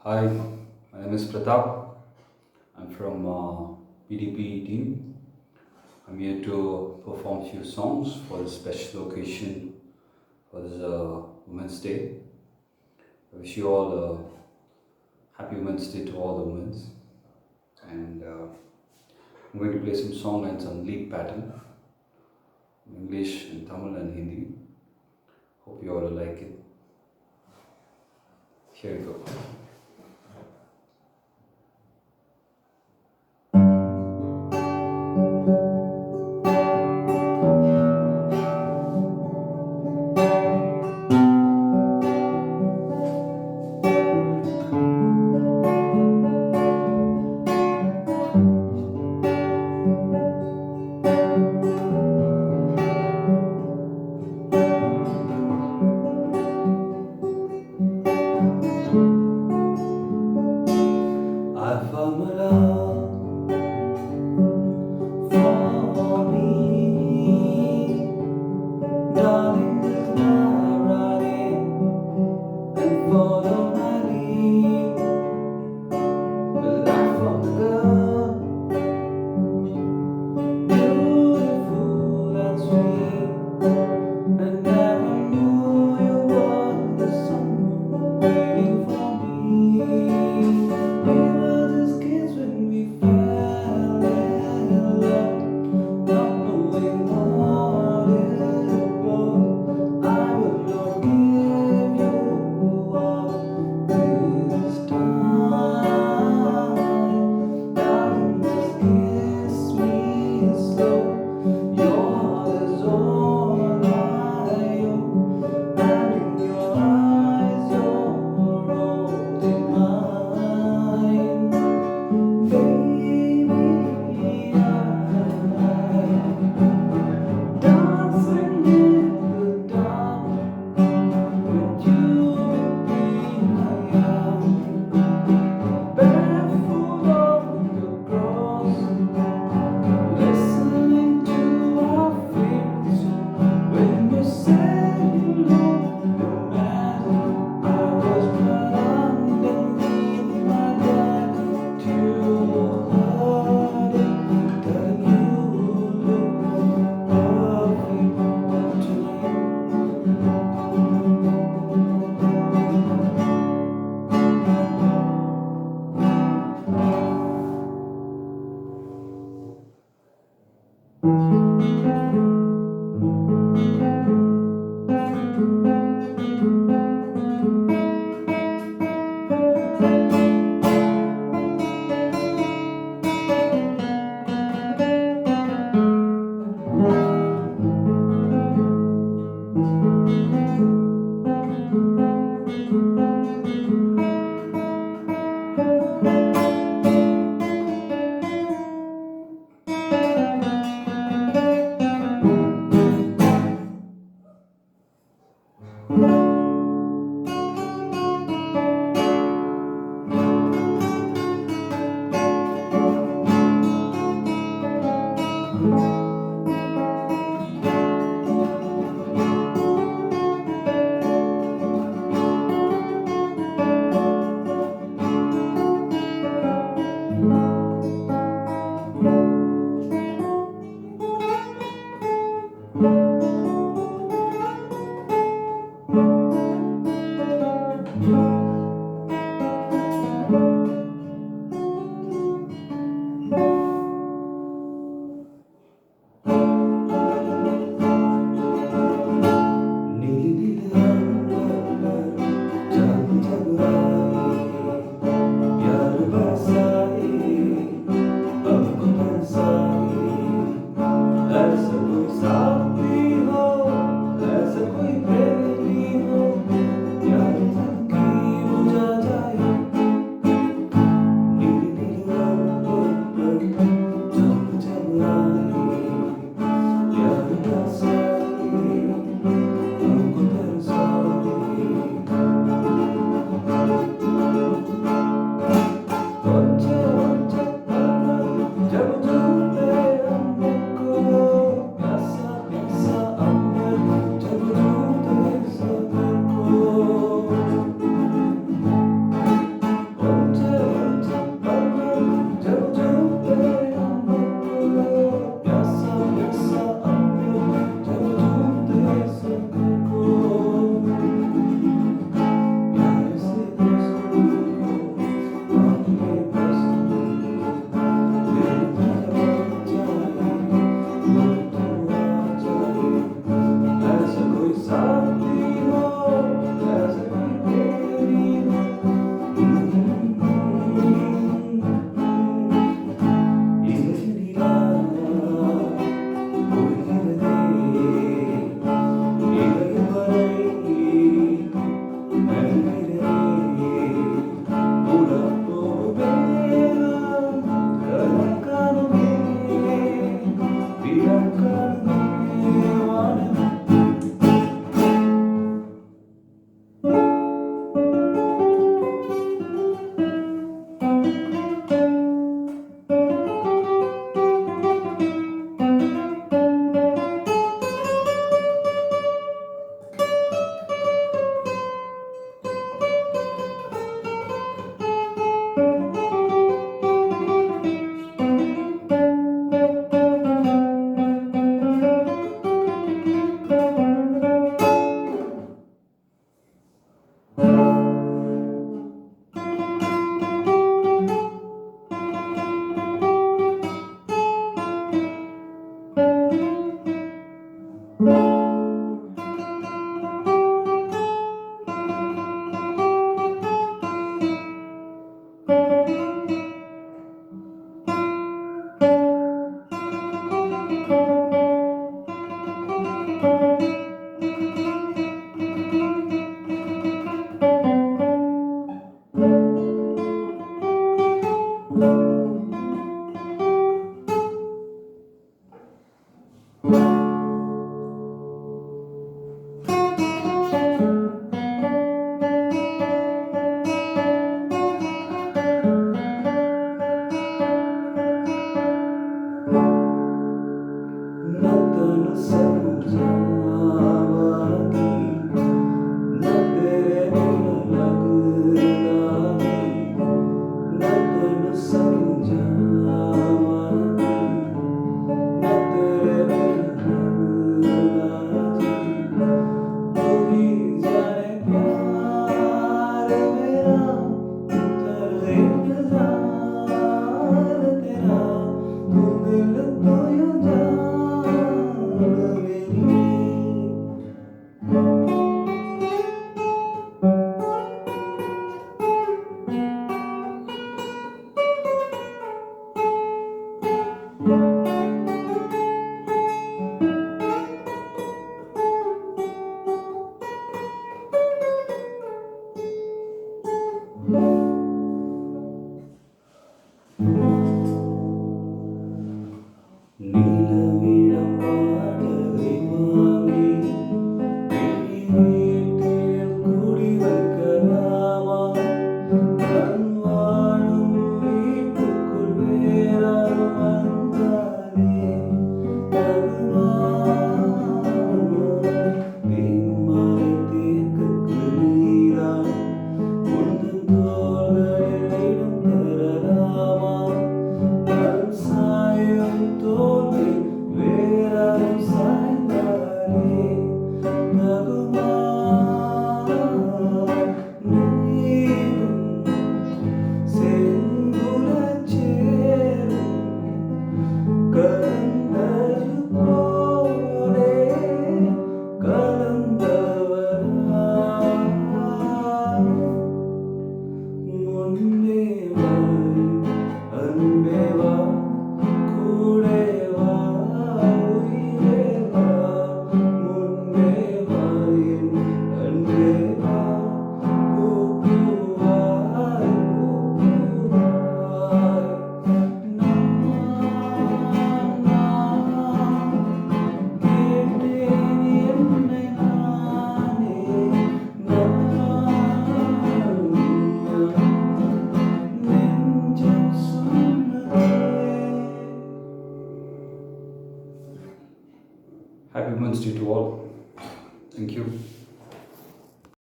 Hi, my name is Pratap. I'm from PDP team. I'm here to perform few songs for this special occasion for this Women's Day. I wish you all a happy Women's Day to all the women. And I'm going to play some song and some lead pattern in English, in Tamil and Hindi. Hope you all will like it. Here we go. I found my love for me, darling, just dive right in and follow my lead. Well, I found a girl, beautiful and sweet, and never knew you were the someone waiting for me. We were just kids when we fell in love, not knowing what it was. I will not give you up நிலவிடம் வாடகை வாங்கி வீட்டில் குடி வைக்கலாமா? கண் வாழும் வீட்டுக்குள் வேறாரும் வந்தாலே தகுமா? தேன்மலை தேக்குக்கு நீதான் உந்தன் தோள்களில் இடம் தரலாமா? கண் சாயும் தோல்வில் வேறாரும் சாய்ந்தாலே தகுமா? நீரும் செங்குலச் சேரும் கலந்தது போலே கலந்தவரா? முன்னே வா அன்பே வா, கூடே வா உயிரே வா, முன்னே வா என் அன்பே வா, பூப்பூவாய் பூப்பூவாய். நான் கேட்டேன் என்னை நானே, நெஞ்சம் சொன்னதே. Happy Wednesday to all. Thank you.